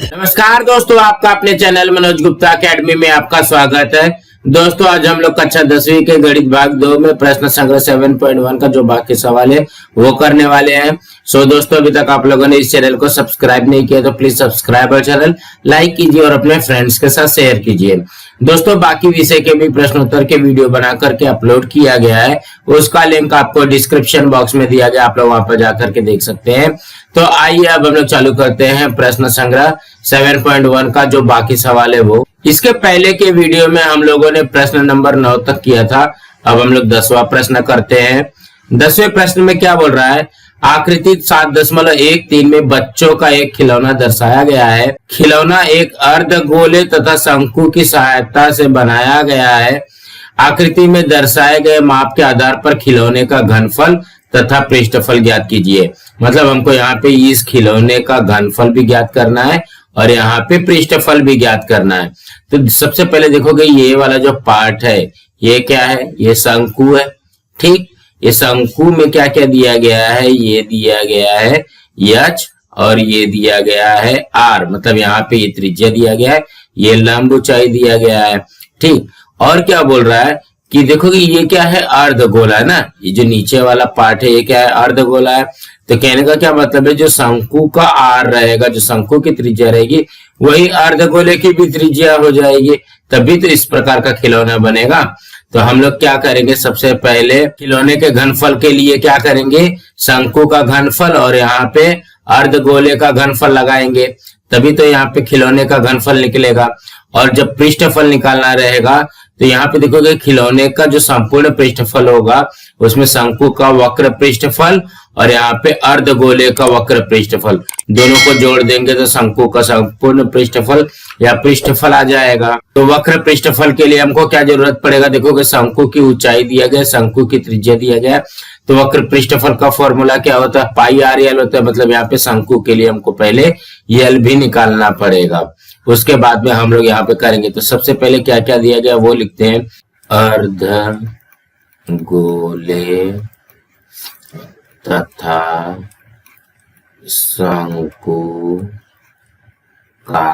नमस्कार दोस्तों, आपका अपने चैनल मनोज गुप्ता अकेडमी में आपका स्वागत है। दोस्तों, आज हम लोग कक्षा 10वीं के गणित भाग 2 में प्रश्न संग्रह 7.1 का जो बाकी सवाल है वो करने वाले हैं। दोस्तों, अभी तक आप लोगों ने इस चैनल को सब्सक्राइब नहीं किया तो प्लीज सब्सक्राइब और चैनल लाइक कीजिए और अपने फ्रेंड्स के साथ शेयर कीजिए। दोस्तों, बाकी विषय के भी प्रश्न उत्तर के वीडियो बना करके अपलोड किया गया है, उसका लिंक आपको डिस्क्रिप्शन बॉक्स में दिया गया, आप लोग वहां पर जाकर के देख सकते हैं। तो आइए अब हम लोग चालू करते हैं प्रश्न संग्रह 7.1 का जो बाकी सवाल है वो। इसके पहले के वीडियो में हम लोगों ने प्रश्न नंबर 9 तक किया था। अब हम लोग 10वां प्रश्न करते हैं। 10वें प्रश्न में क्या बोल रहा है? आकृति 7.13 में बच्चों का एक खिलौना दर्शाया गया है। खिलौना एक अर्धगोले तथा शंकु की सहायता से बनाया गया है। आकृति में दर्शाए गए माप के आधार पर खिलौने का घनफल तथा पृष्ठफल ज्ञात कीजिए। मतलब हमको यहाँ पे इस खिलौने का घनफल भी ज्ञात करना है और यहाँ पे पृष्ठफल भी ज्ञात करना है। तो सबसे पहले देखोगे ये वाला जो पार्ट है ये क्या है? ये शंकु है। ठीक, ये शंकु में क्या क्या दिया गया है? ये दिया गया है h और ये दिया गया है r। मतलब यहाँ पे ये त्रिज्या दिया गया है, ये लंब ऊंचाई दिया गया है। ठीक, और क्या बोल रहा है कि देखोगे ये क्या है? अर्धगोला है ना। ये जो नीचे वाला पार्ट है ये क्या है? अर्धगोला है। तो कहने का क्या मतलब है? जो शंकु का आर रहेगा, जो शंकु की त्रिज्या रहेगी, वही अर्धगोले की भी त्रिज्या हो जाएगी, तभी तो इस प्रकार का खिलौना बनेगा। तो हम लोग क्या करेंगे? सबसे पहले खिलौने के घनफल के लिए क्या करेंगे? शंकु का घनफल और यहाँ पे अर्धगोले का घनफल लगाएंगे, तभी तो यहाँ पे खिलौने का घनफल निकलेगा। और जब पृष्ठफल निकालना रहेगा तो यहाँ पे देखोगे खिलौने का जो संपूर्ण पृष्ठफल होगा उसमें शंकु का वक्र पृष्ठफल और यहाँ पे अर्धगोले का वक्र पृष्ठफल, दोनों को जोड़ देंगे तो शंकु का संपूर्ण पृष्ठफल या पृष्ठफल आ जाएगा। तो वक्र पृष्ठफल के लिए हमको क्या जरूरत पड़ेगा? देखोगे शंकु की ऊंचाई दिया गया, शंकु की त्रिज्या दिया गया, तो वक्र पृष्ठफल का फॉर्मूला क्या होता है? पाई आर एल होता है। मतलब यहाँ पे शंकु के लिए हमको पहले एल भी निकालना पड़ेगा, उसके बाद में हम लोग यहाँ पे करेंगे। तो सबसे पहले क्या क्या दिया गया वो लिखते हैं। अर्धगोले तथा शंकु का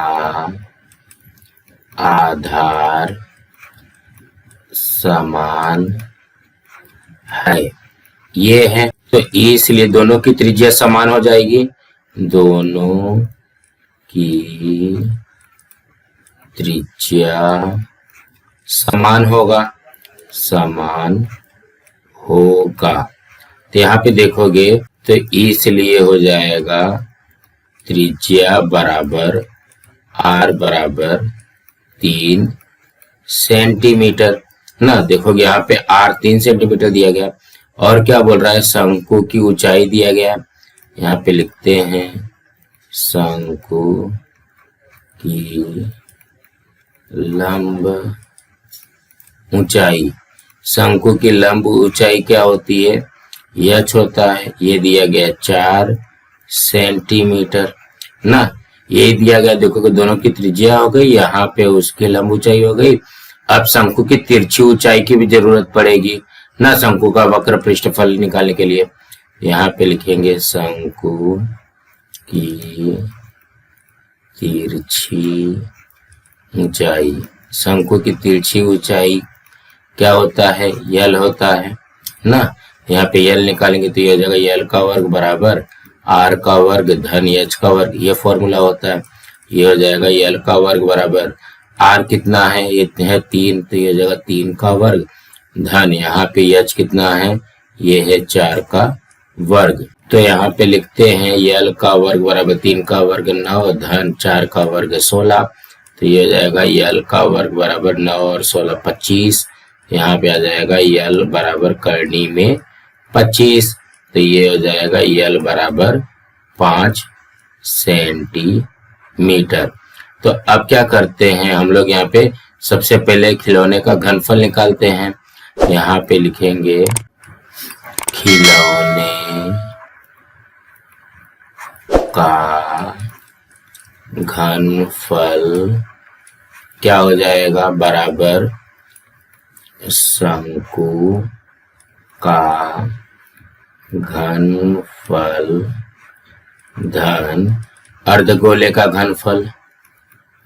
आधार समान है, ये है। तो इसलिए दोनों की त्रिज्या समान हो जाएगी, दोनों की त्रिज्या समान होगा, समान होगा। तो यहाँ पे देखोगे तो इसलिए हो जाएगा त्रिज्या बराबर r बराबर 3 सेंटीमीटर ना। देखोगे यहाँ पे r 3 सेंटीमीटर दिया गया। और क्या बोल रहा है? शंकु की ऊंचाई दिया गया, यहाँ पे लिखते हैं शंकु की लंब ऊंचाई। शंकु की लंब ऊंचाई क्या होती है? h होता है, ये दिया गया 4 सेंटीमीटर ना। ये दिया गया, देखो कि दोनों की त्रिज्या हो गई, यहाँ पे उसकी लंब ऊंचाई हो गई। अब शंकु की तिरछी ऊंचाई की भी जरूरत पड़ेगी ना, शंकु का वक्र पृष्ठफल निकालने के लिए। यहाँ पे लिखेंगे शंकु की तिरछी ऊंचाई। शंकु की तिरछी ऊंचाई क्या होता है? यल होता है ना। यहाँ पे यल निकालेंगे तो ये हो जाएगा यल का वर्ग बराबर आर का वर्ग धन एच का वर्ग, ये फॉर्मूला होता है। ये हो जाएगा यल का वर्ग बराबर आर कितना है? ये है 3, तो ये हो जाएगा 3 का वर्ग धन यहाँ पे एच कितना है? ये है 4 का वर्ग। तो यहाँ पे लिखते हैं यल का वर्ग बराबर 3 का वर्ग 9 धन 4 का वर्ग 16। तो ये हो जाएगा यल का वर्ग बराबर 9 और 16 25। यहाँ पे आ जाएगा यल बराबर करनी में 25। तो ये हो जाएगा यल बराबर 5 सेंटीमीटर। तो अब क्या करते हैं हम लोग? यहाँ पे सबसे पहले खिलौने का घनफल निकालते हैं। यहाँ पे लिखेंगे खिलौने का घनफल क्या हो जाएगा? बराबर शंकु का घनफल धन अर्धगोले का घनफल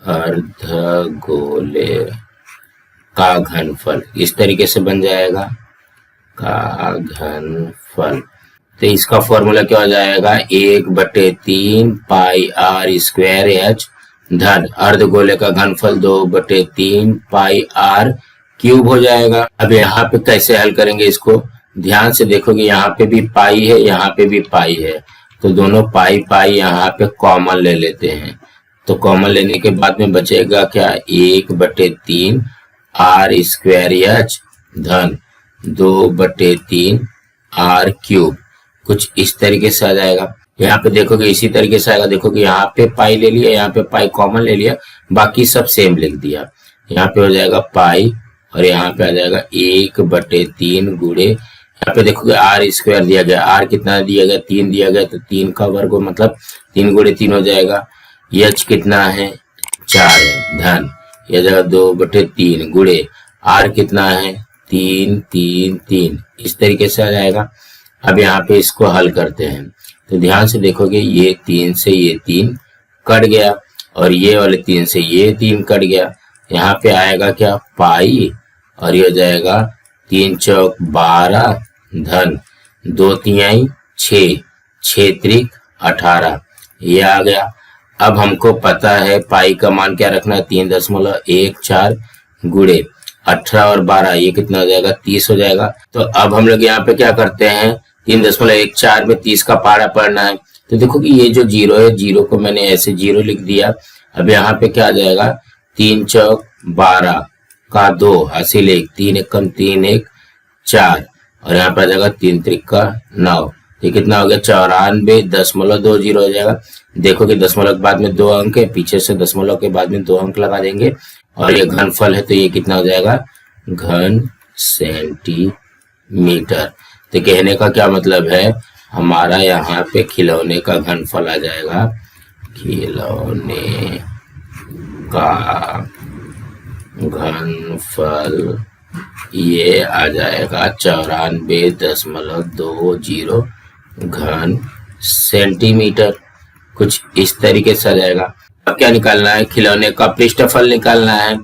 अर्धगोले का घनफल, इस तरीके से बन जाएगा का घनफल। तो इसका फॉर्मूला क्या हो जाएगा, 1/3 पाई आर स्क्वायर एच धन अर्धगोले का घनफल 2/3 पाई आर क्यूब हो जाएगा। अब यहाँ पे कैसे हल करेंगे इसको, ध्यान से देखोगे यहाँ पे भी पाई है, यहाँ पे भी पाई है, तो दोनों पाई पाई यहाँ पे कॉमन ले लेते हैं। तो कॉमन लेने के बाद में बचेगा क्या, 1/3 आर स्क्वायर एच धन 2/3 आर क्यूब, कुछ इस तरीके से आ जाएगा। यहाँ पे देखोगे इसी तरीके से आएगा, देखोगे यहाँ पे पाई ले लिया, यहाँ पे पाई कॉमन ले लिया, बाकी सब सेम लिख दिया। यहाँ पे हो जाएगा पाई और यहाँ पे आ जाएगा 1/3 गुणे, यहाँ पे देखोगे आर स्क्वायर दिया गया, आर कितना दिया गया, 3 दिया गया, तो 3 का वर्ग मतलब 3 गुणे 3 हो जाएगा। एच कितना है, 4 है धन, यह जाएगा 2/3 गुणे आर कितना है, 3 3 3, इस तरीके से आ जाएगा। अब यहाँ पे इसको हल करते हैं, तो ध्यान से देखोगे ये 3 से ये 3 कट गया और ये वाले 3 से ये 3 कट गया। यहाँ पे आएगा क्या, पाई और ये हो जाएगा 3 चौक 12 धन 2 तिहाई 6, 6 त्रिक 18, ये आ गया। अब हमको पता है पाई का मान क्या रखना है, 3.14 गुणे 18 और 12, ये कितना हो जाएगा, 30 हो जाएगा। तो अब हम लोग यहाँ पे क्या करते हैं, 3.14 में 30 का पारा पढ़ना है, तो देखो कि ये जो जीरो है, जीरो को मैंने ऐसे जीरो लिख दिया। अब यहाँ पे क्या आ जाएगा, 3 चौक 12 का 2 हासिल 1, 3 एकम 3 1 4 और यहाँ पे आ जाएगा 3 त्रिका 9, ये कितना हो गया, 94.20 हो जाएगा। देखो कि दशमलव के बाद में 2 अंक है, पीछे से दशमलव के बाद में 2 अंक लगा देंगे और ये घनफल है, तो ये कितना हो जाएगा, घन सेंटीमीटर। तो कहने का क्या मतलब है, हमारा यहाँ पे खिलौने का घनफल आ जाएगा, खिलौने का घनफल ये आ जाएगा 94.20 घन सेंटीमीटर, कुछ इस तरीके से आ जाएगा। अब क्या निकालना है, खिलौने का पृष्ठफल निकालना है।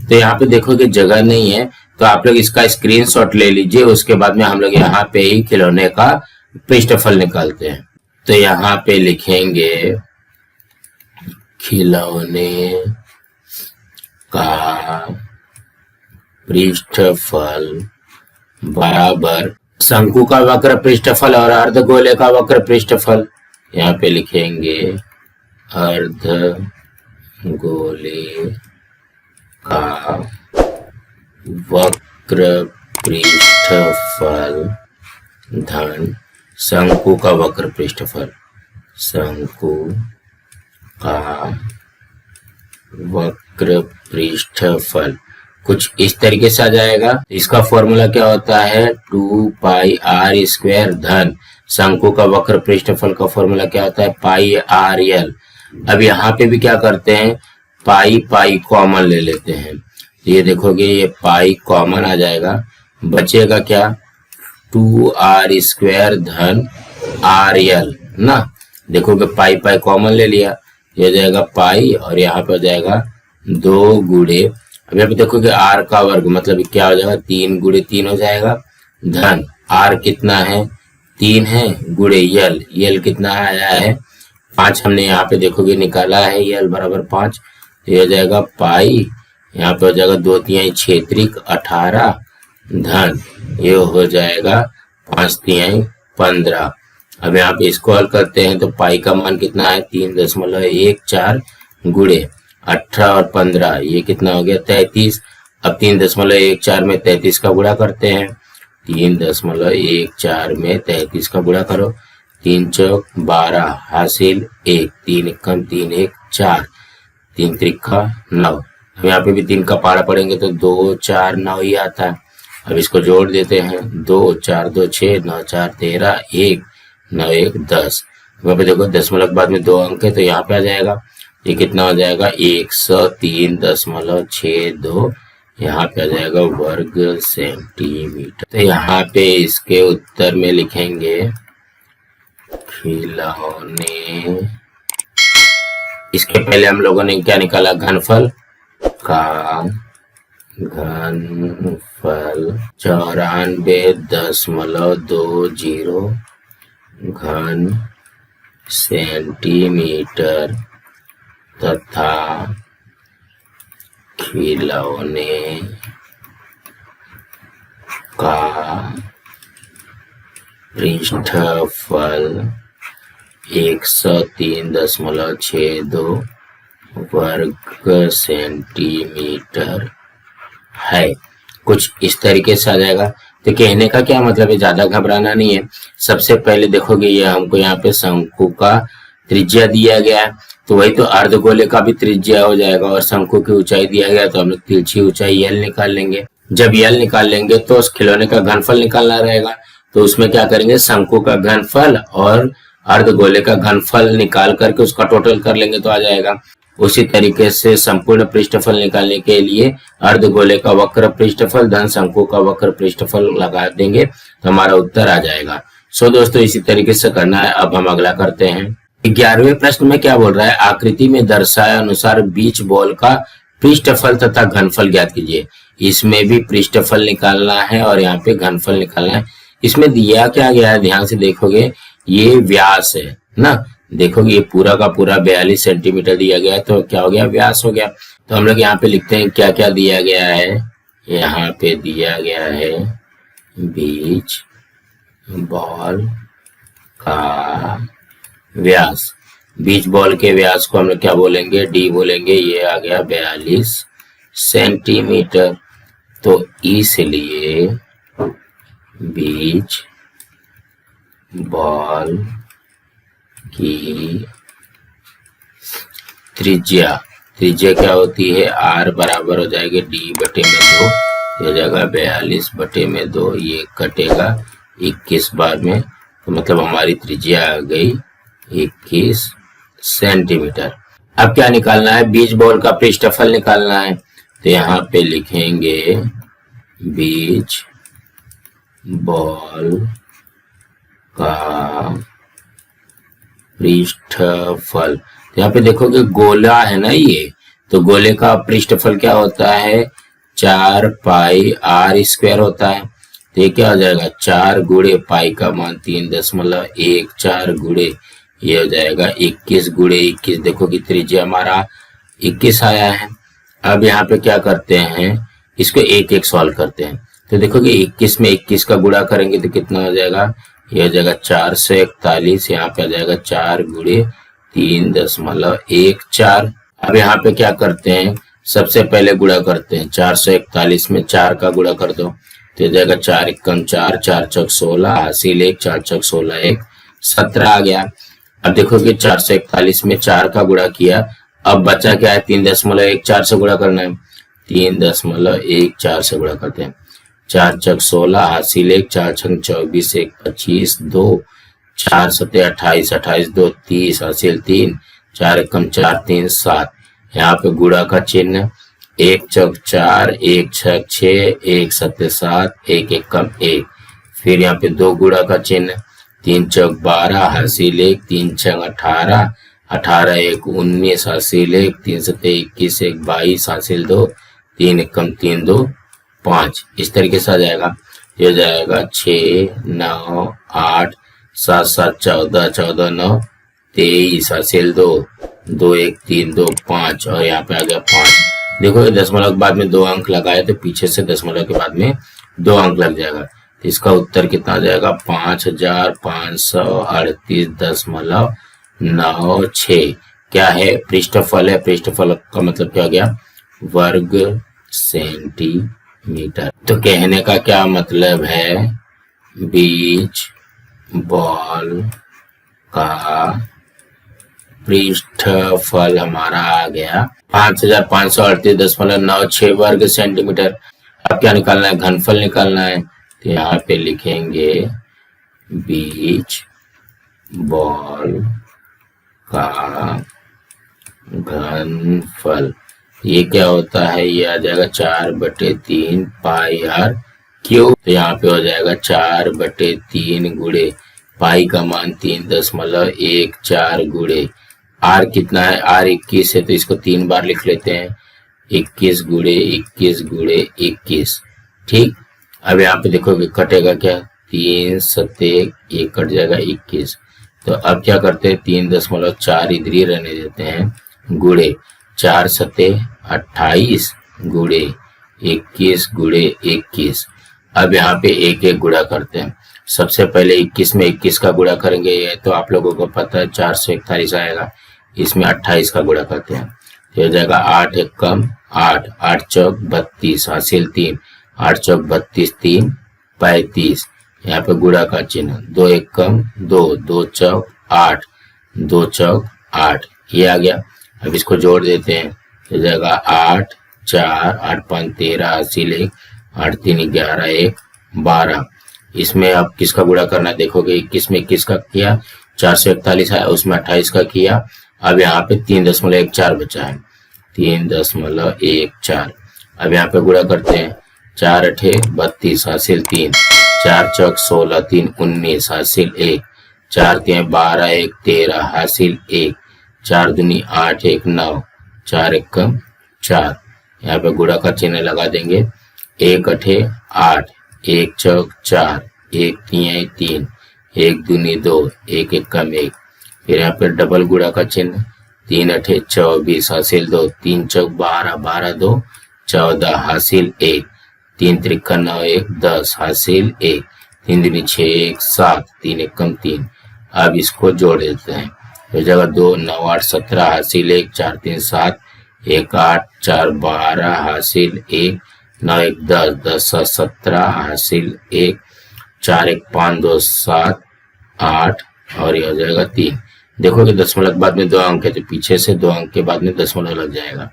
तो यहाँ पे देखोगे जगह नहीं है, तो आप लोग इसका स्क्रीनशॉट ले लीजिए, उसके बाद में हम लोग यहाँ पे ही खिलौने का पृष्ठफल निकालते हैं। तो यहाँ पे लिखेंगे खिलौने का पृष्ठफल बराबर शंकु का वक्र पृष्ठफल और अर्धगोले का वक्र पृष्ठफल। यहाँ पे लिखेंगे अर्धगोले का वक्र पृष्ठफल धन शंकु का वक्र पृष्ठफल, शंकु का वक्र पृष्ठफल, कुछ इस तरीके से आ जाएगा। इसका फॉर्मूला क्या होता है, 2 पाई आर स्क्वायर धन शंकु का वक्र पृष्ठफल का फॉर्मूला क्या होता है, पाई आर एल। अब यहाँ पे भी क्या करते हैं, पाई पाई कॉमन ले लेते हैं, ये देखोगे ये पाई कॉमन आ जाएगा, बचेगा क्या, 2 आर स्क्वायर धन आर एल ना, देखोगे पाई पाई कॉमन ले लिया, ये जाएगा पाई और यहाँ पे हो जाएगा 2 गुणे, अब यहाँ पे देखोगे आर का वर्ग मतलब क्या हो जाएगा, 3 गुणे 3 हो जाएगा धन आर कितना है, 3 है गुणे यल, यल कितना आया है 5, हमने यहाँ पे देखोगे निकाला है, यल बराबर 5, ये हो जाएगा पाई, यहाँ पे हो जाएगा 2 तिहाई 6 त्रिक 18 धन ये हो जाएगा 5 तिहाई 15। अब यहाँ पे इसको हल करते हैं तो पाई का मान कितना है, 3.14 गुणे 18 और 15, ये कितना हो गया 33। अब 3.14 में 33 का गुणा करते हैं, 3.14 में 33 का गुणा करो, 3 चौक 12 हासिल 1, 3 एकम 3 1 4, 3 त्रिका 9। अब यहाँ पे भी 3 का पारा पढ़ेंगे तो 2 4 9 ही आता है। अब इसको जोड़ देते हैं, 2 4 2 6 9 4 13 1 9 1 10। वहाँ पे देखो दशमलव के बाद में 2 अंक है तो यहाँ पे आ जाएगा, ये कितना हो जाएगा 103.62, यहाँ पे आ जाएगा वर्ग सेंटीमीटर। तो यहाँ पे इसके उत्तर में लिखेंगे खिलौने इसके पहले हम लोगों ने क्या निकाला, घनफल का घनफल 94.20 घन सेंटीमीटर तथा खिलौने का पृष्ठफल 103.62 वर्ग सेंटीमीटर है। कुछ इस तरीके से आ जाएगा। तो कहने का क्या मतलब है, ज्यादा घबराना नहीं है। सबसे पहले देखोगे ये हमको यहाँ पे शंकु का त्रिज्या दिया गया है, तो वही तो अर्धगोले का भी त्रिज्या हो जाएगा, और शंकु की ऊंचाई दिया गया तो हम लोग तिरछी ऊंचाई यल निकाल लेंगे। जब यल निकाल लेंगे तो उस खिलौने का घनफल निकालना रहेगा, तो उसमें क्या करेंगे, शंकु का घनफल और अर्धगोले का घनफल निकाल करके उसका टोटल कर लेंगे तो आ जाएगा। उसी तरीके से संपूर्ण पृष्ठफल निकालने के लिए अर्धगोले का वक्र पृष्ठफल धन शंकु का वक्र पृष्ठफल लगा देंगे तो हमारा उत्तर आ जाएगा। सो दोस्तों इसी तरीके से करना है। अब हम अगला करते हैं। 11वें प्रश्न में क्या बोल रहा है, आकृति में दर्शाए अनुसार बीच बॉल का पृष्ठफल तथा घनफल ज्ञात कीजिए। इसमें भी पृष्ठफल निकालना है और यहाँ पे घनफल निकालना है। इसमें दिया क्या गया है, ध्यान से देखोगे ये व्यास है ना, देखोगे ये पूरा का पूरा 42 सेंटीमीटर दिया गया है, तो क्या हो गया, व्यास हो गया। तो हम लोग यहाँ पे लिखते हैं क्या क्या दिया गया है। यहाँ पे दिया गया है बीच बॉल का व्यास। बीच बॉल के व्यास को हम लोग क्या बोलेंगे, डी बोलेंगे। ये आ गया 42 सेंटीमीटर। तो इसलिए बीच बॉल की त्रिज्या क्या होती है, आर बराबर हो जाएगी डी बटे में 2, हो जाएगा 42 बटे में 2, ये कटेगा 21 बार में, तो मतलब हमारी त्रिज्या आ गई 21 सेंटीमीटर। अब क्या निकालना है, बीच बॉल का पृष्ठफल निकालना है। तो यहाँ पे लिखेंगे बीच बॉल का पृष्ठफल। यहाँ पे देखोगे गोला है ना ये, तो गोले का पृष्ठफल क्या होता है, 4 पाई आर स्क्वायर होता है। तो ये क्या हो जाएगा, 4 गुणे पाई का मान 3.14 गुणे ये हो जाएगा 21 गुणे 21। देखो कि त्रिज्या हमारा 21 आया है। अब यहाँ पे क्या करते हैं, इसको एक एक सॉल्व करते हैं। तो देखोगे 21 में 21 का गुणा करेंगे तो कितना हो जाएगा, ये हो जाएगा 441। यहाँ पे आ जाएगा 4 गुणे 3.14। अब यहाँ पे क्या करते हैं, सबसे पहले गुणा करते हैं। 441 में 4 का गुणा कर दो तो हो जाएगा 4 एकम 4, 4 चौक 16, हासिल 1, 4 चौक 16, 1 17 आ गया। अब देखोगे 441 में 4 का गुणा किया, अब बचा क्या है, 3.14 से गुणा करना है। 3.14 से गुणा करते हैं। 4 चौक 16, हासिल 1, 4 छंग 24, 1 25, 2 4 सत्ते 28, 28 2 30, हासिल 3, 4 एकम 4, 3 7। यहाँ पे गुणा का चिन्ह, 1 चौक 4, 1 छक 6, 1 सत्ते 7, 1 एकम 1। फिर यहाँ पे 2 गुणा का चिन्ह, 3 चौक 12, हासिल 1, 3 छंग 18, 18 1 19, हासिल 1, 3 सत्ते 21, 1 22, हासिल 2, 3 एकम 3 2 5। इस तरीके से आ जाएगा। ये जाएगा 6 9 8 7 7 14, 14 9 23, हासिल 2, 2 1 3 2 5, और यहाँ पे आ गया 5। देखो ये दशमलव के बाद में 2 अंक लगाए तो पीछे से दशमलव के बाद में 2 अंक लग जाएगा। तो इसका उत्तर कितना आ जाएगा, 5538.96। क्या है, पृष्ठफल है। पृष्ठफल का मतलब क्या हो गया, वर्ग सेंटीमीटर। तो कहने का क्या मतलब है, बीच बॉल का पृष्ठफल हमारा आ गया 5538.96 वर्ग सेंटीमीटर। अब क्या निकालना है, घनफल निकालना है। तो यहाँ पे लिखेंगे बीच बॉल का घनफल। ये क्या होता है, ये आ जाएगा 4/3 पाई आर क्यूब। तो यहाँ पे हो जाएगा 4/3 गुणे पाई का मान 3.14 गुणे आर कितना है, आर 21 है, तो इसको 3 बार लिख लेते हैं, 21 गुणे 21 गुणे 21। ठीक, अब यहाँ पे देखोगे कटेगा क्या, 3 सत्ते 1 कट जाएगा 21। तो अब क्या करते हैं, 3.4 इधर ही रहने देते हैं, गुणे 4 सत्ते 28 गुणे 21 गुणे 21। अब यहाँ पे एक एक गुणा करते हैं। सबसे पहले 21 में 21 का गुणा करेंगे, ये तो आप लोगों को पता है 441 आएगा। इसमें 28 का गुणा करते हैं, तो हो जाएगा 8 एक कम 8, 8 चौक 32 हासिल 3, 8 चौक 32 3 35। यहाँ पे गुणा का चिन्ह, 2 एक कम 2, 2 चौक 8, 2 चौक 8, ये आ गया। अब इसको जोड़ देते हैं, हो जाएगा 8 4 8 5 13 हासिल 1, 8 3 11 1 12। इसमें अब किसका गुणा करना है, देखोगे 21 में 21 का किया, 441 है, उसमें 28 का किया। अब यहाँ पे 3.14 बचा है, 3.14। अब यहाँ पे गुणा करते हैं, 4 अठे 32 हासिल 3, 4 चौक 16 3 19 हासिल 1, 4 3 12 1 13 हासिल 1, 4 दूनी 8 1 9, 4 एक कम 4। यहाँ पे गुणा का चिन्ह लगा देंगे, 1 अठे 8, 1 चौक 4, 1 3 3, 1 दूनी 2, 1 एक कम 1। फिर यहाँ पे डबल गुणा का चिन्ह, 3 अठे 24 हासिल 2, 3 चौक 12 12 2 14 हासिल 1, 3 त्रिका 9 1 10 हासिल 1, 3 दूनी 6 1 7, 3 एक कम 3। अब इसको जोड़ देते हैं, हो जाएगा 2 9 8 17 हासिल 1, 4 3 7 1 8 4 12 हासिल 1, 9 1 10 10 7 17 हासिल 1, 4 1 5 2 7 8 और ये हो जाएगा 3। देखोगे दशमलव के बाद में 2 अंक है, तो पीछे से 2 अंक के बाद में दशमलव लग जाएगा,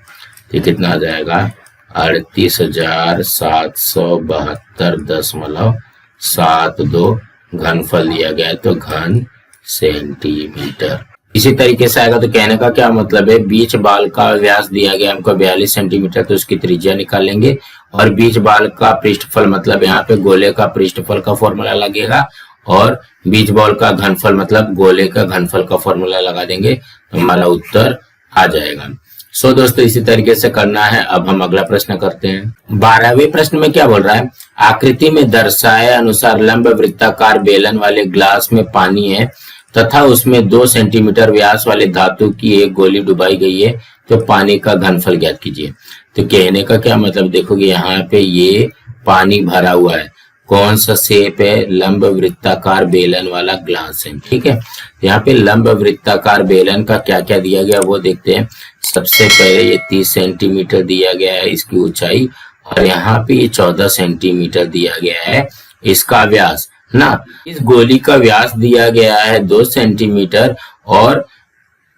तो कितना आ जाएगा 38,772.72 घनफल दिया गया है, तो घन सेंटीमीटर। इसी तरीके से आएगा, तो कहने का क्या मतलब है, बीच बाल का व्यास दिया गया हमको 42 सेंटीमीटर, तो उसकी त्रिज्या निकालेंगे। और बीच बाल का पृष्ठफल मतलब यहाँ पे गोले का पृष्ठफल का फॉर्मूला लगेगा, और बीच बॉल का घनफल मतलब गोले का घनफल का फॉर्मूला लगा देंगे, तो हमारा उत्तर आ जाएगा। सो दोस्तों इसी तरीके से करना है। अब हम अगला प्रश्न करते हैं। 12वें प्रश्न में क्या बोल रहा है, आकृति में दर्शाए अनुसार लंब वृत्ताकार बेलन वाले ग्लास में पानी है तथा उसमें 2 सेंटीमीटर व्यास वाले धातु की एक गोली डुबाई गई है, तो पानी का घनफल ज्ञात कीजिए। तो कहने का क्या मतलब, देखोगे यहाँ पे ये पानी भरा हुआ है, कौन सा शेप है, लंब वृत्ताकार बेलन वाला ग्लास है। ठीक है, यहाँ पे लंब वृत्ताकार बेलन का क्या क्या दिया गया वो देखते हैं। सबसे पहले ये 30 सेंटीमीटर दिया गया है इसकी ऊंचाई, और यहाँ पे ये 14 सेंटीमीटर दिया गया है इसका व्यास ना। इस गोली का व्यास दिया गया है 2 सेंटीमीटर, और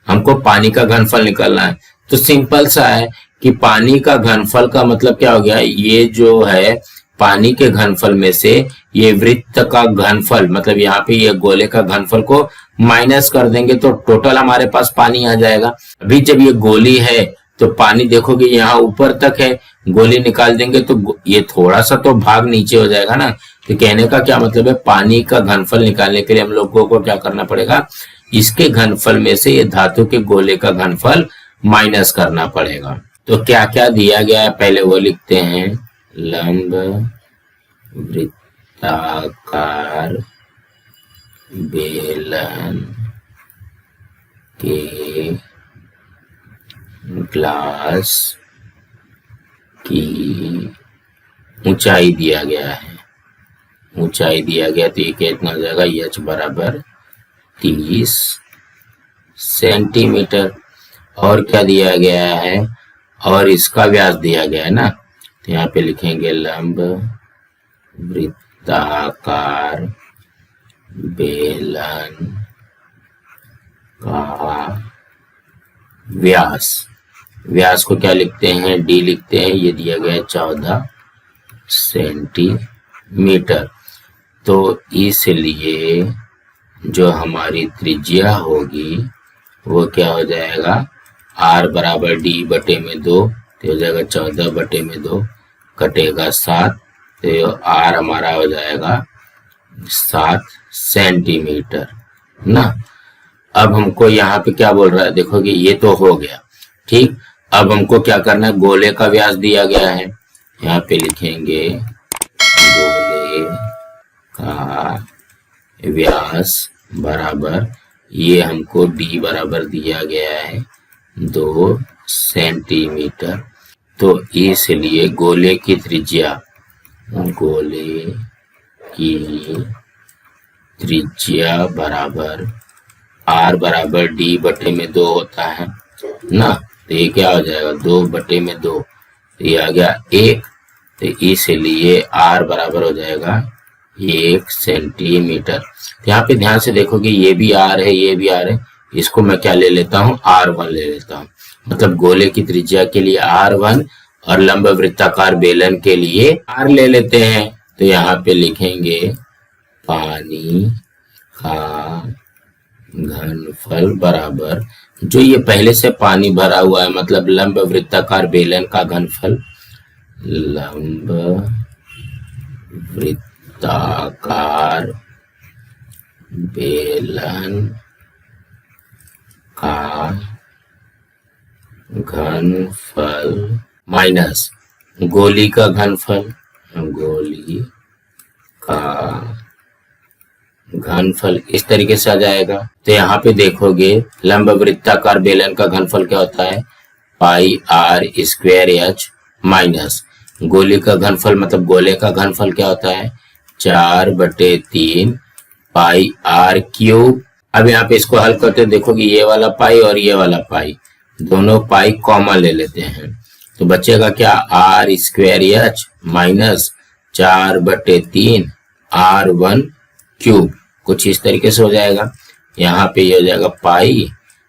हमको पानी का घनफल निकालना है। तो सिंपल सा है कि पानी का घनफल का मतलब क्या हो गया, ये जो है पानी के घनफल में से ये वृत्त का घनफल मतलब यहाँ पे ये गोले का घनफल को माइनस कर देंगे, तो टोटल हमारे पास पानी आ जाएगा। अभी जब ये गोली है तो पानी देखोगे यहाँ ऊपर तक है, गोली निकाल देंगे तो ये थोड़ा सा तो भाग नीचे हो जाएगा ना। तो कहने का क्या मतलब है, पानी का घनफल निकालने के लिए हम लोगों को क्या करना पड़ेगा, इसके घनफल में से ये धातु के गोले का घनफल माइनस करना पड़ेगा। तो क्या क्या दिया गया है पहले वो लिखते हैं। लंब वृत्ताकार बेलन के ग्लास की ऊंचाई दिया गया है, ऊंचाई दिया गया तो ये कितना हो जाएगा, h बराबर 30 सेंटीमीटर। और क्या दिया गया है, और इसका व्यास दिया गया है ना, तो यहाँ पे लिखेंगे लंब वृत्ताकार बेलन का व्यास, व्यास को क्या लिखते हैं, d लिखते हैं, ये दिया गया है 14 सेंटीमीटर। तो इसलिए जो हमारी त्रिज्या होगी वो क्या हो जाएगा, r बराबर d बटे में 2, तो हो जाएगा 14 बटे में 2, कटेगा 7, तो r हमारा हो जाएगा 7 सेंटीमीटर ना। अब हमको यहाँ पे क्या बोल रहा है, देखो कि ये तो हो गया ठीक। अब हमको क्या करना है, गोले का व्यास दिया गया है, यहाँ पे लिखेंगे गोले का व्यास बराबर, ये हमको d बराबर दिया गया है 2 सेंटीमीटर। तो इसलिए गोले की त्रिज्या बराबर r बराबर d बटे में 2 होता है ना। तो ये क्या हो जाएगा, 2 बटे में 2, तो ये आ गया 1। तो इसलिए r बराबर हो जाएगा 1 सेंटीमीटर। यहाँ पे ध्यान से देखो कि ये भी r है, ये भी r है, इसको मैं क्या ले लेता हूँ, r1 ले लेता हूँ। मतलब गोले की त्रिज्या के लिए r1 और लंब वृत्ताकार बेलन के लिए r ले लेते हैं। तो यहाँ पे लिखेंगे पानी का घनफल बराबर, जो ये पहले से पानी भरा हुआ है, मतलब लंब वृत्ताकार बेलन का घनफल, लंब वृत्ताकार बेलन का घनफल माइनस गोली का घनफल, गोली का घनफल, इस तरीके से आ जाएगा। तो यहाँ पे देखोगे लंब वृत्ताकार बेलन का घनफल क्या होता है, पाई r स्क्वायर h माइनस गोली का घनफल, मतलब गोले का घनफल क्या होता है 4/3 पाई r क्यूब। अब यहाँ पे इसको हल करते देखोगे ये वाला पाई और ये वाला पाई, दोनों पाई कॉमन ले लेते हैं, तो बचेगा क्या r square h minus 4/3 r1 cube, कुछ इस तरीके से हो जाएगा। यहाँ पे ये हो जाएगा पाई,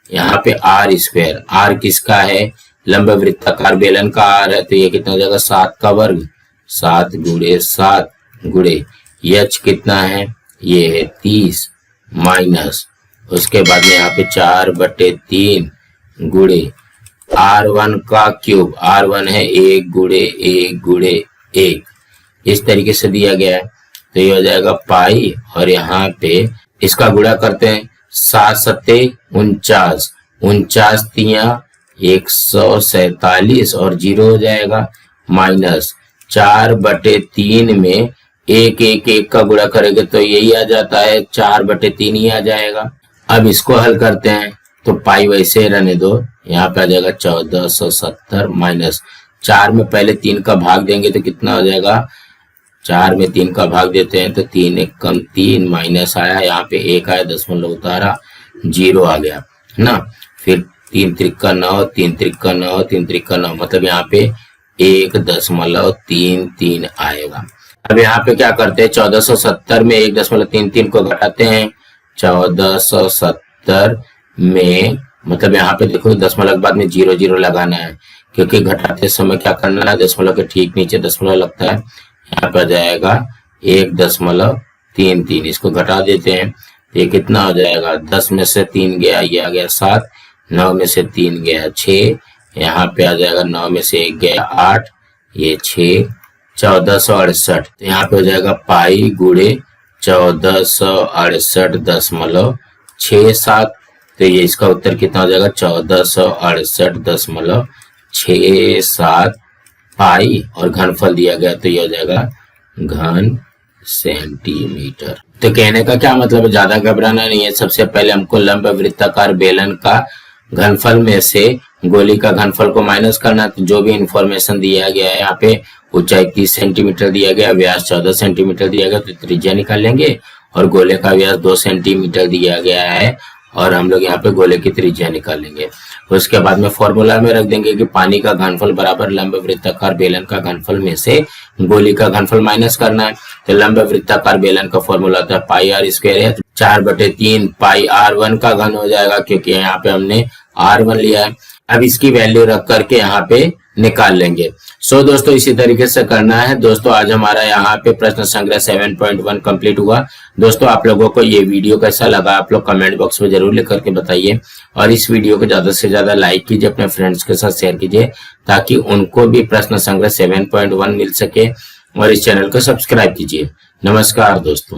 यहाँ पे r स्क्वायर, r किसका है, लंब वृत्ताकार बेलन का r है, तो ये कितना हो जाएगा 7 का वर्ग, 7 गुणे 7 गुणे h कितना है, ये है 30 माइनस, उसके बाद में यहाँ पे 4/3 गुणे r1 का क्यूब, r1 है 1 गुणे 1 गुणे 1, इस तरीके से दिया गया है। तो ये हो जाएगा पाई और यहाँ पे इसका गुणा करते हैं, 7 सत्ते 49, 49 तिया 147 और 0 हो जाएगा, माइनस 4/3 में 1 1 1 का गुणा करेंगे तो यही आ जाता है 4/3 ही आ जाएगा। अब इसको हल करते हैं तो पाई वैसे रहने दो, यहाँ पे आ जाएगा 1470 माइनस 4 में पहले 3 का भाग देंगे तो कितना हो जाएगा, 4 में 3 का भाग देते हैं तो 3 1 कम 3 माइनस आया, यहाँ पे 1 आया, दशमलव उतारा 0 आ गया ना। फिर 3 त्रिका 9, 3 त्रिका 9, 3 त्रिका 9, मतलब यहाँ पे 1.33 आएगा। अब यहाँ पे क्या करते हैं, 1470 में 1.33 को घटाते हैं, 1470 में मतलब यहाँ पे देखो दशमलव के बाद में 0 0 लगाना है, क्योंकि घटाते समय क्या करना है, दशमलव के ठीक नीचे दशमलव लगता है, यहाँ पे आ जाएगा 1.33, इसको घटा देते हैं, ये कितना हो जाएगा, 10 में से 3 गया, ये आ गया 7, 9 में से 3 गया 6, यहाँ पे आ जाएगा 9 में से 1 गया 8, ये 6, 1468, तो यहाँ पे हो जाएगा पाई गुणे 1468.67, तो ये इसका उत्तर कितना हो जाएगा 1468.67 पाई, और घनफल दिया गया तो ये हो जाएगा घन सेंटीमीटर। तो कहने का क्या मतलब है, ज्यादा घबराना नहीं है। सबसे पहले हमको लंब वृत्ताकार बेलन का घनफल में से गोली का घनफल को माइनस करना, तो जो भी इंफॉर्मेशन दिया गया है यहाँ पे, ऊंचाई 30 सेंटीमीटर दिया गया, व्यास 14 सेंटीमीटर दिया गया, तो त्रिज्या निकाल लेंगे, और गोले का व्यास 2 सेंटीमीटर दिया गया है, और हम लोग यहाँ पे गोले की त्रिज्या निकालेंगे। उसके बाद में फॉर्मूला में रख देंगे कि पानी का घनफल बराबर लंब वृत्ताकार बेलन का घनफल में से गोली का घनफल माइनस करना है। तो लंब वृत्ताकार बेलन का फॉर्मूला होता है पाई r स्क्वायर है, 4/3 पाई r1 का घन हो जाएगा, क्योंकि यहाँ पे हमने r1 लिया है। अब इसकी वैल्यू रख करके यहाँ पे निकाल लेंगे। सो दोस्तों इसी तरीके से करना है। दोस्तों आज हमारा यहाँ पे प्रश्न संग्रह 7.1 कंप्लीट हुआ। दोस्तों आप लोगों को ये वीडियो कैसा लगा आप लोग कमेंट बॉक्स में जरूर लिख करके बताइए, और इस वीडियो को ज्यादा से ज्यादा लाइक कीजिए, अपने फ्रेंड्स के साथ शेयर कीजिए, ताकि उनको भी प्रश्न संग्रह 7.1 मिल सके, और इस चैनल को सब्सक्राइब कीजिए। नमस्कार दोस्तों।